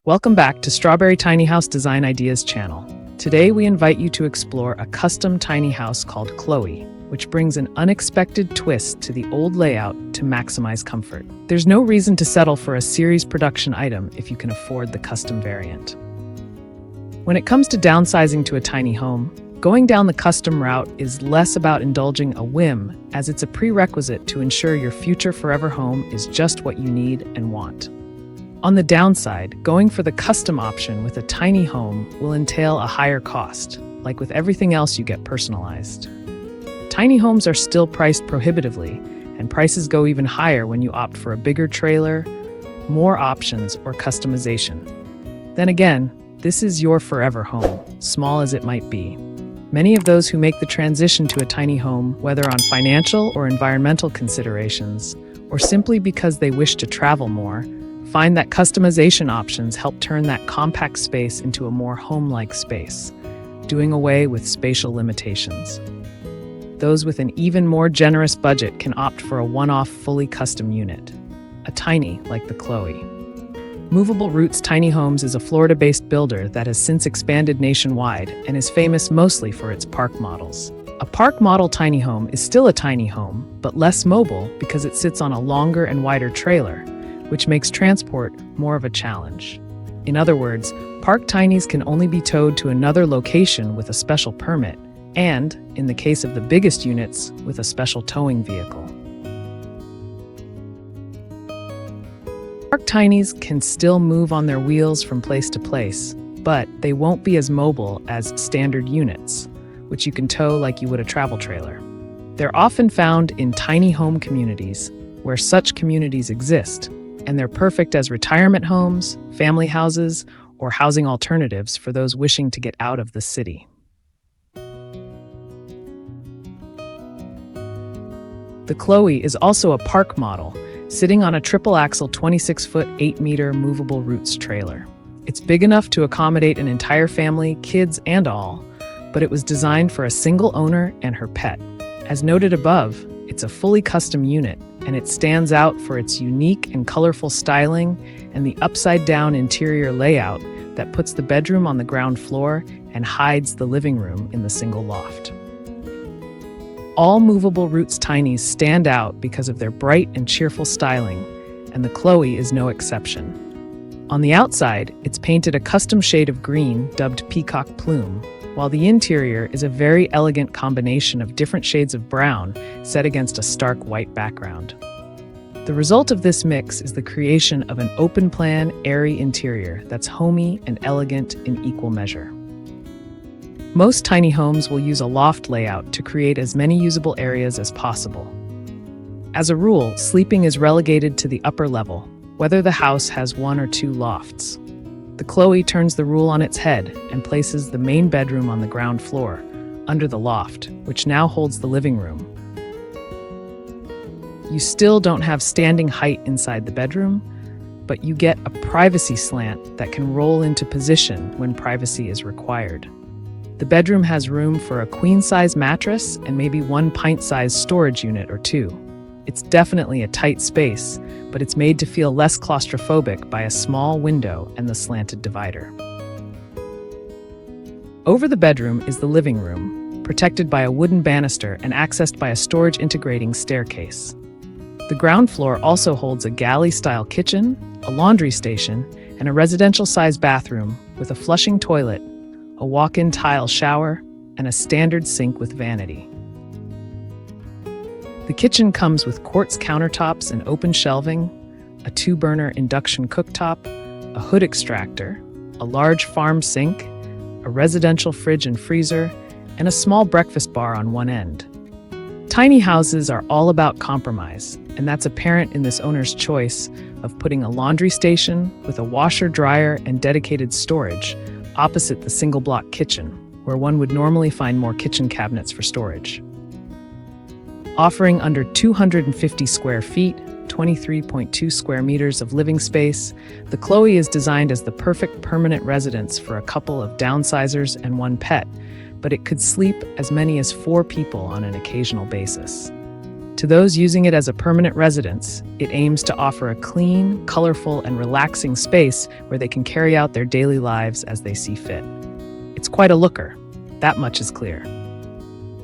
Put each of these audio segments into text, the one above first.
Welcome back to Strawberry Tiny House Design Ideas channel. Today we invite you to explore a custom tiny house called Chloe, which brings an unexpected twist to the old layout to maximize comfort. There's no reason to settle for a series production item if you can afford the custom variant. When it comes to downsizing to a tiny home, going down the custom route is less about indulging a whim, as it's a prerequisite to ensure your future forever home is just what you need and want. On the downside, going for the custom option with a tiny home will entail a higher cost. Like with everything else you get personalized. Tiny homes are still priced prohibitively, and prices go even higher when you opt for a bigger trailer, more options, or customization. Then again, this is your forever home, small as it might be. Many of those who make the transition to a tiny home, whether on financial or environmental considerations, or simply because they wish to travel more, find that customization options help turn that compact space into a more home-like space, doing away with spatial limitations. Those with an even more generous budget can opt for a one-off fully custom unit, a tiny like the Chloe. Movable Roots Tiny Homes is a Florida-based builder that has since expanded nationwide and is famous mostly for its park models. A park model tiny home is still a tiny home, but less mobile because it sits on a longer and wider trailer, which makes transport more of a challenge. In other words, park tinies can only be towed to another location with a special permit, and, in the case of the biggest units, with a special towing vehicle. Park tinies can still move on their wheels from place to place, but they won't be as mobile as standard units, which you can tow like you would a travel trailer. They're often found in tiny home communities, where such communities exist, and they're perfect as retirement homes, family houses, or housing alternatives for those wishing to get out of the city. The Chloe is also a park model, sitting on a triple-axle 26-foot 8-meter movable roots trailer. It's big enough to accommodate an entire family, kids and all, but it was designed for a single owner and her pet. As noted above, it's a fully custom unit, and it stands out for its unique and colorful styling and the upside-down interior layout that puts the bedroom on the ground floor and hides the living room in the single loft. All Movable Roots Tinies stand out because of their bright and cheerful styling, and the Chloe is no exception. On the outside, it's painted a custom shade of green dubbed Peacock Plume, while the interior is a very elegant combination of different shades of brown set against a stark white background. The result of this mix is the creation of an open-plan, airy interior that's homey and elegant in equal measure. Most tiny homes will use a loft layout to create as many usable areas as possible. As a rule, sleeping is relegated to the upper level, whether the house has one or two lofts. The Chloe turns the rule on its head and places the main bedroom on the ground floor, under the loft, which now holds the living room. You still don't have standing height inside the bedroom, but you get a privacy slant that can roll into position when privacy is required. The bedroom has room for a queen-size mattress and maybe one pint-sized storage unit or two. It's definitely a tight space, but it's made to feel less claustrophobic by a small window and the slanted divider. Over the bedroom is the living room, protected by a wooden banister and accessed by a storage integrating staircase. The ground floor also holds a galley-style kitchen, a laundry station, and a residential-sized bathroom with a flushing toilet, a walk-in tile shower, and a standard sink with vanity. The kitchen comes with quartz countertops and open shelving, a 2-burner induction cooktop, a hood extractor, a large farm sink, a residential fridge and freezer, and a small breakfast bar on one end. Tiny houses are all about compromise, and that's apparent in this owner's choice of putting a laundry station with a washer, dryer, and dedicated storage opposite the single-block kitchen, where one would normally find more kitchen cabinets for storage. Offering under 250 square feet, 23.2 square meters of living space, the Chloe is designed as the perfect permanent residence for a couple of downsizers and one pet, but it could sleep as many as 4 people on an occasional basis. To those using it as a permanent residence, it aims to offer a clean, colorful, and relaxing space where they can carry out their daily lives as they see fit. It's quite a looker, that much is clear.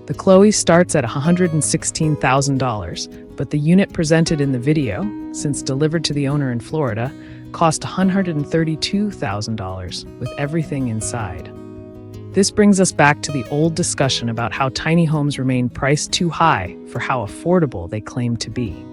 The Chloe starts at $116,000, but the unit presented in the video, since delivered to the owner in Florida, cost $132,000 with everything inside. This brings us back to the old discussion about how tiny homes remain priced too high for how affordable they claim to be.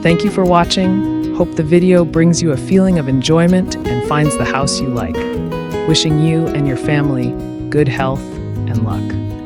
Thank you for watching. Hope the video brings you a feeling of enjoyment and finds the house you like. Wishing you and your family good health and luck.